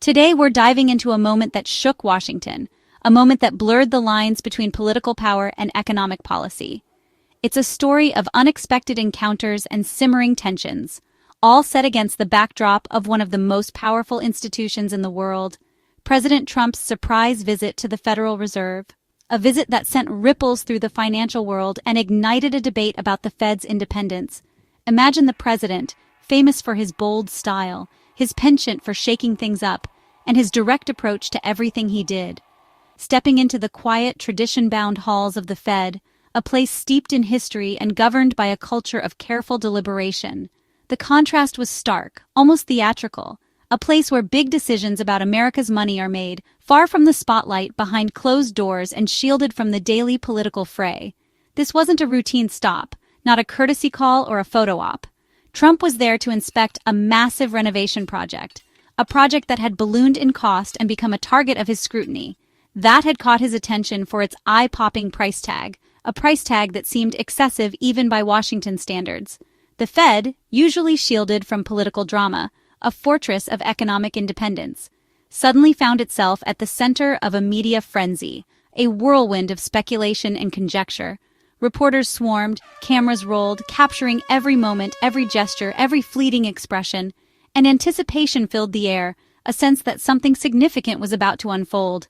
Today we're diving into a moment that shook Washington, a moment that blurred the lines between political power and economic policy. It's a story of unexpected encounters and simmering tensions, all set against the backdrop of one of the most powerful institutions in the world, President Trump's surprise visit to the Federal Reserve, a visit that sent ripples through the financial world and ignited a debate about the Fed's independence. Imagine the president, famous for his bold style, his penchant for shaking things up, and his direct approach to everything he did, stepping into the quiet, tradition-bound halls of the Fed, a place steeped in history and governed by a culture of careful deliberation. The contrast was stark, almost theatrical, a place where big decisions about America's money are made, far from the spotlight, behind closed doors and shielded from the daily political fray. This wasn't a routine stop, not a courtesy call or a photo op. Trump was there to inspect a massive renovation project, a project that had ballooned in cost and become a target of his scrutiny. That had caught his attention for its eye-popping price tag, a price tag that seemed excessive even by Washington standards. The Fed, usually shielded from political drama, a fortress of economic independence, suddenly found itself at the center of a media frenzy, a whirlwind of speculation and conjecture. Reporters swarmed, cameras rolled, capturing every moment, every gesture, every fleeting expression, and anticipation filled the air, a sense that something significant was about to unfold.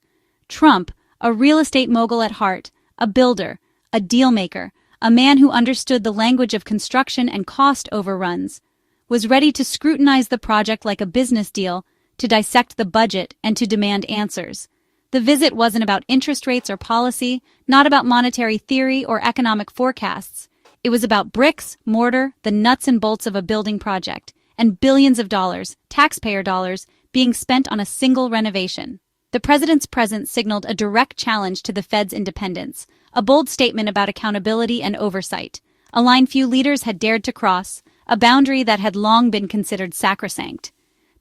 Trump, a real estate mogul at heart, a builder, a deal-maker, a man who understood the language of construction and cost overruns, was ready to scrutinize the project like a business deal, to dissect the budget, and to demand answers. The visit wasn't about interest rates or policy, not about monetary theory or economic forecasts. It was about bricks, mortar, the nuts and bolts of a building project, and billions of dollars, taxpayer dollars, being spent on a single renovation. The president's presence signaled a direct challenge to the Fed's independence, a bold statement about accountability and oversight, a line few leaders had dared to cross, a boundary that had long been considered sacrosanct.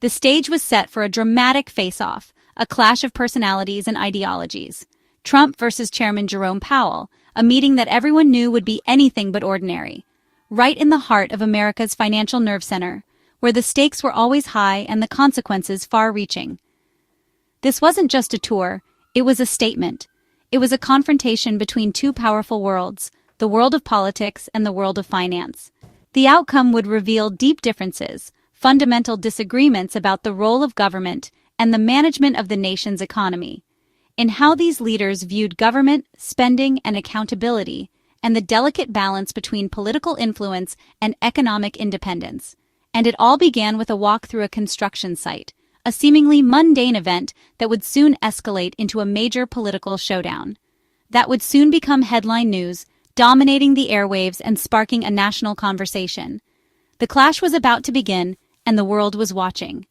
The stage was set for a dramatic face-off, a clash of personalities and ideologies. Trump versus Chairman Jerome Powell, a meeting that everyone knew would be anything but ordinary. Right in the heart of America's financial nerve center, where the stakes were always high and the consequences far-reaching. This wasn't just a tour, it was a statement. It was a confrontation between two powerful worlds, the world of politics and the world of finance. The outcome would reveal deep differences, fundamental disagreements about the role of government and the management of the nation's economy, in how these leaders viewed government, spending, and accountability, and the delicate balance between political influence and economic independence. And it all began with a walk through a construction site, a seemingly mundane event that would soon escalate into a major political showdown. That would soon become headline news, dominating the airwaves and sparking a national conversation. The clash was about to begin, and the world was watching.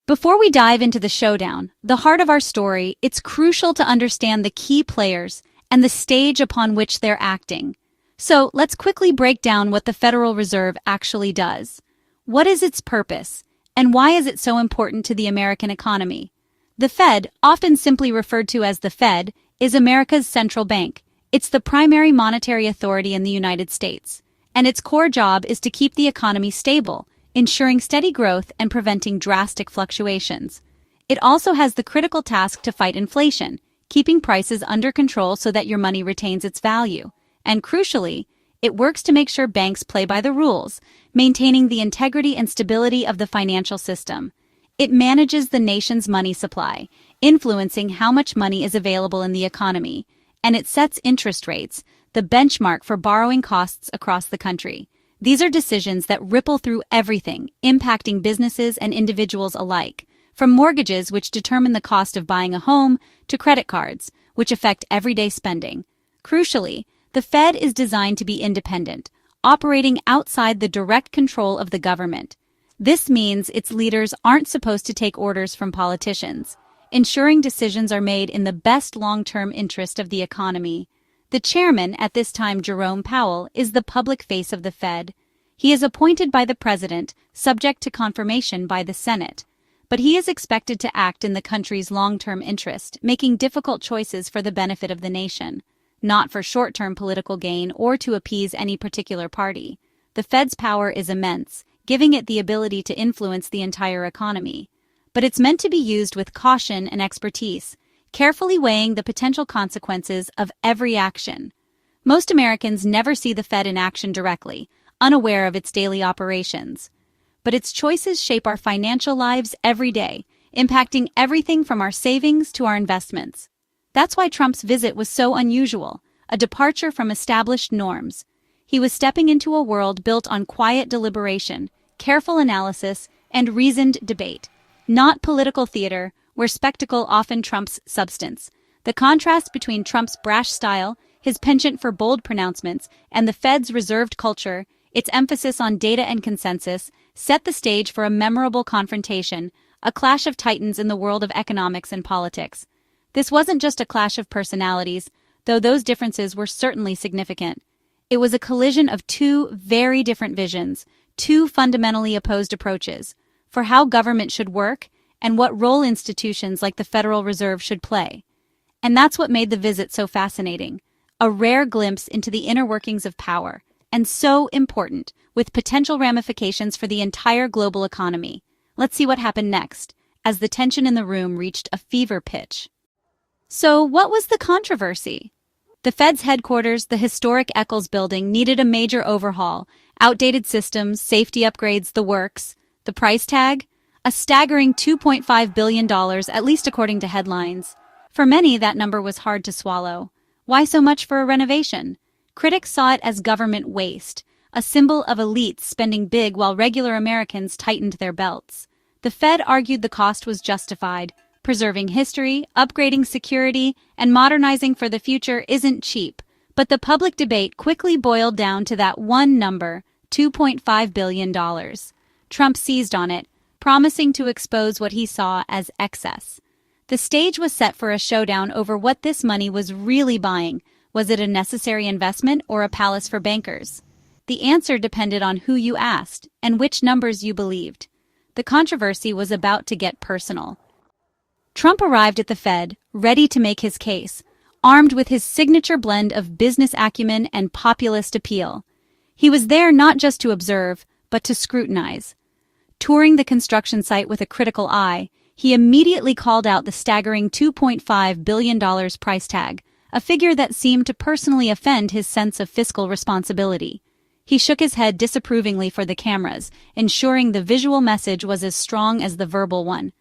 Before we dive into the showdown, the heart of our story, it's crucial to understand the key players and the stage upon which they're acting. So let's quickly break down what the Federal Reserve actually does. What is its purpose, and why is it so important to the American economy? The Fed, often simply referred to as the Fed, is America's central bank. It's the primary monetary authority in the United States, and its core job is to keep the economy stable, ensuring steady growth and preventing drastic fluctuations. It also has the critical task to fight inflation, keeping prices under control so that your money retains its value. And crucially, it works to make sure banks play by the rules, maintaining the integrity and stability of the financial system. It manages the nation's money supply, influencing how much money is available in the economy, and it sets interest rates, the benchmark for borrowing costs across the country. These are decisions that ripple through everything, impacting businesses and individuals alike, from mortgages, which determine the cost of buying a home, to credit cards, which affect everyday spending. Crucially, the Fed is designed to be independent, operating outside the direct control of the government. This means its leaders aren't supposed to take orders from politicians, ensuring decisions are made in the best long-term interest of the economy. The chairman, at this time Jerome Powell, is the public face of the Fed. He is appointed by the president, subject to confirmation by the Senate. But he is expected to act in the country's long-term interest, making difficult choices for the benefit of the nation, not for short-term political gain or to appease any particular party. The Fed's power is immense, giving it the ability to influence the entire economy. but it's meant to be used with caution and expertise, carefully weighing the potential consequences of every action. Most Americans never see the Fed in action directly, unaware of its daily operations. But its choices shape our financial lives every day, impacting everything from our savings to our investments. That's why Trump's visit was so unusual, a departure from established norms. He was stepping into a world built on quiet deliberation, careful analysis, and reasoned debate, not political theater, where spectacle often trumps substance. The contrast between Trump's brash style, his penchant for bold pronouncements, and the Fed's reserved culture, its emphasis on data and consensus, set the stage for a memorable confrontation, a clash of titans in the world of economics and politics. This wasn't just a clash of personalities, though those differences were certainly significant. It was a collision of two very different visions, two fundamentally opposed approaches, for how government should work and what role institutions like the Federal Reserve should play. And that's what made the visit so fascinating, a rare glimpse into the inner workings of power, and so important, with potential ramifications for the entire global economy. Let's see what happened next, as the tension in the room reached a fever pitch. So, what was the controversy? The Fed's headquarters, the historic Eccles building, needed a major overhaul. Outdated systems, safety upgrades, the works. The price tag? A staggering $2.5 billion, at least according to headlines. For many, that number was hard to swallow. Why so much for a renovation? Critics saw it as government waste, a symbol of elites spending big while regular Americans tightened their belts. The Fed argued the cost was justified. Preserving history, upgrading security, and modernizing for the future isn't cheap. But the public debate quickly boiled down to that one number, $2.5 billion. Trump seized on it, promising to expose what he saw as excess. The stage was set for a showdown over what this money was really buying. Was it a necessary investment or a palace for bankers? The answer depended on who you asked and which numbers you believed. The controversy was about to get personal. Trump arrived at the Fed, ready to make his case, armed with his signature blend of business acumen and populist appeal. He was there not just to observe, but to scrutinize. Touring the construction site with a critical eye, he immediately called out the staggering $2.5 billion price tag, a figure that seemed to personally offend his sense of fiscal responsibility. He shook his head disapprovingly for the cameras, ensuring the visual message was as strong as the verbal one.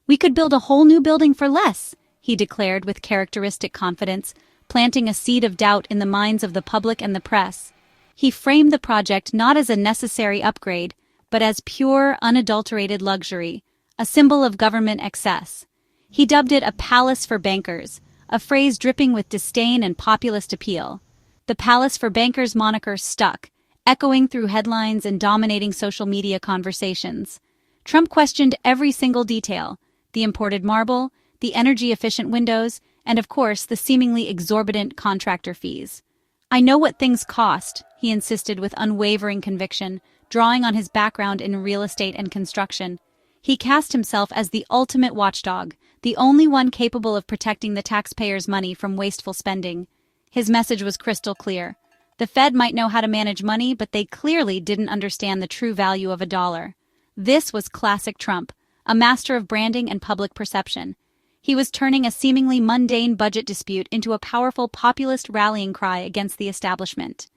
"We could build a whole new building for less," he declared with characteristic confidence, planting a seed of doubt in the minds of the public and the press. He framed the project not as a necessary upgrade, but as pure, unadulterated luxury, a symbol of government excess. He dubbed it a palace for bankers, a phrase dripping with disdain and populist appeal. The palace for bankers moniker stuck, echoing through headlines and dominating social media conversations. Trump questioned every single detail: the imported marble, the energy-efficient windows, and of course the seemingly exorbitant contractor fees. "I know what things cost," he insisted with unwavering conviction, drawing on his background in real estate and construction. He cast himself as the ultimate watchdog, the only one capable of protecting the taxpayers' money from wasteful spending. His message was crystal clear. The Fed might know how to manage money, but they clearly didn't understand the true value of a dollar. This was classic Trump, a master of branding and public perception. He was turning a seemingly mundane budget dispute into a powerful populist rallying cry against the establishment.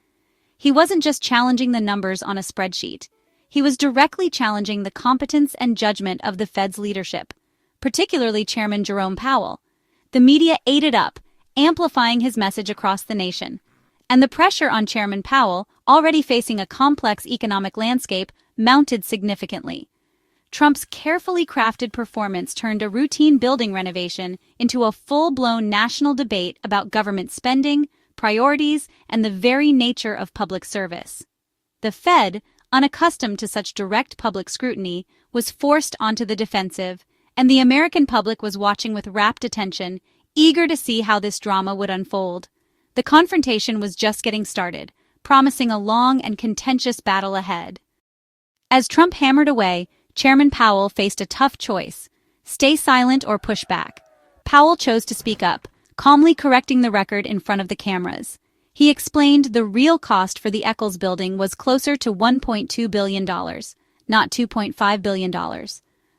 He wasn't just challenging the numbers on a spreadsheet. He was directly challenging the competence and judgment of the Fed's leadership, particularly Chairman Jerome Powell. The media ate it up, amplifying his message across the nation. And the pressure on Chairman Powell, already facing a complex economic landscape, mounted significantly. Trump's carefully crafted performance turned a routine building renovation into a full-blown national debate about government spending, priorities, and the very nature of public service. The Fed, unaccustomed to such direct public scrutiny, was forced onto the defensive, and the American public was watching with rapt attention, eager to see how this drama would unfold. The confrontation was just getting started, promising a long and contentious battle ahead. As Trump hammered away, Chairman Powell faced a tough choice: stay silent or push back. Powell chose to speak up, calmly correcting the record in front of the cameras. He explained the real cost for the Eccles building was closer to $1.2 billion, not $2.5 billion.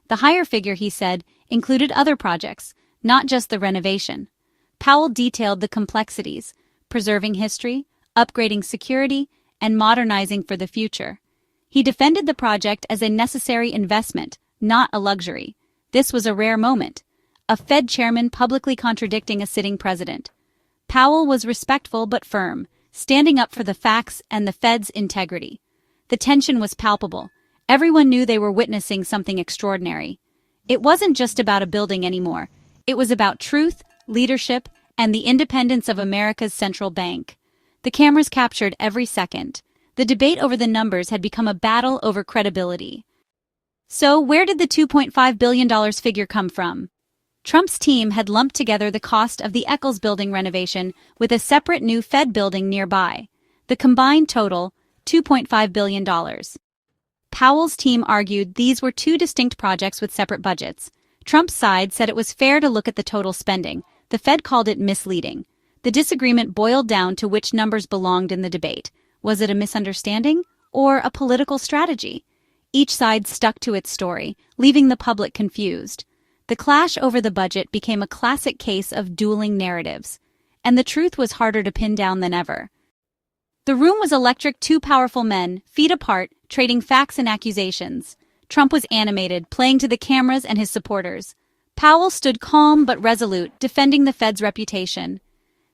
The higher figure, he said, included other projects, not just the renovation. Powell detailed the complexities: preserving history, upgrading security, and modernizing for the future. He defended the project as a necessary investment, not a luxury. This was a rare moment. A Fed chairman publicly contradicting a sitting president. Powell was respectful but firm, standing up for the facts and the Fed's integrity. The tension was palpable. Everyone knew they were witnessing something extraordinary. It wasn't just about a building anymore. It was about truth, leadership, and the independence of America's central bank. The cameras captured every second. The debate over the numbers had become a battle over credibility. So, where did the $2.5 billion figure come from? Trump's team had lumped together the cost of the Eccles building renovation with a separate new Fed building nearby. The combined total, $2.5 billion. Powell's team argued these were two distinct projects with separate budgets. Trump's side said it was fair to look at the total spending. The Fed called it misleading. The disagreement boiled down to which numbers belonged in the debate. Was it a misunderstanding or a political strategy? Each side stuck to its story, leaving the public confused. The clash over the budget became a classic case of dueling narratives, and the truth was harder to pin down than ever. The room was electric, two powerful men, feet apart, trading facts and accusations. Trump was animated, playing to the cameras and his supporters. Powell stood calm but resolute, defending the Fed's reputation.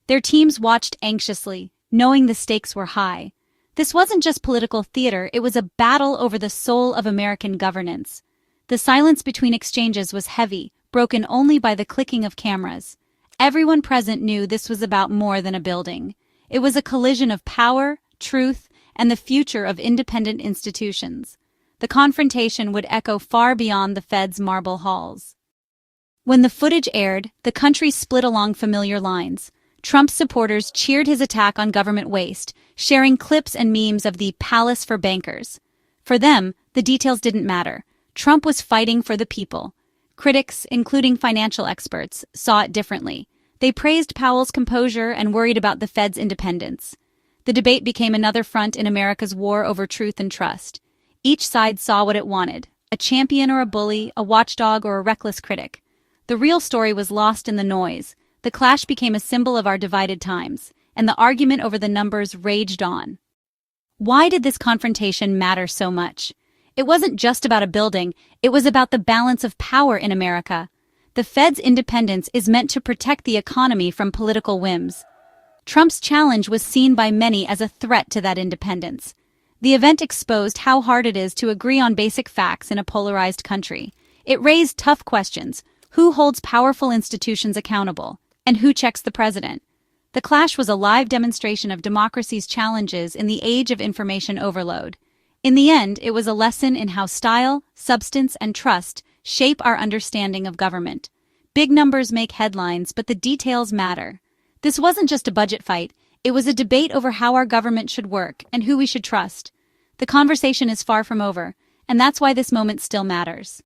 Their teams watched anxiously, knowing the stakes were high. This wasn't just political theater, it was a battle over the soul of American governance. The silence between exchanges was heavy, broken only by the clicking of cameras. Everyone present knew this was about more than a building. It was a collision of power, truth, and the future of independent institutions. The confrontation would echo far beyond the Fed's marble halls. When the footage aired, the country split along familiar lines. Trump's supporters cheered his attack on government waste, sharing clips and memes of the palace for bankers. For them, the details didn't matter. Trump was fighting for the people. Critics, including financial experts, saw it differently. They praised Powell's composure and worried about the Fed's independence. The debate became another front in America's war over truth and trust. Each side saw what it wanted: a champion or a bully, a watchdog or a reckless critic. The real story was lost in the noise. The clash became a symbol of our divided times, and the argument over the numbers raged on. Why did this confrontation matter so much? It wasn't just about a building, it was about the balance of power in America. The Fed's independence is meant to protect the economy from political whims. Trump's challenge was seen by many as a threat to that independence. The event exposed how hard it is to agree on basic facts in a polarized country. It raised tough questions: who holds powerful institutions accountable, and who checks the president? The clash was a live demonstration of democracy's challenges in the age of information overload. In the end, it was a lesson in how style, substance, and trust shape our understanding of government. Big numbers make headlines, but the details matter. This wasn't just a budget fight, it was a debate over how our government should work and who we should trust. The conversation is far from over, and that's why this moment still matters.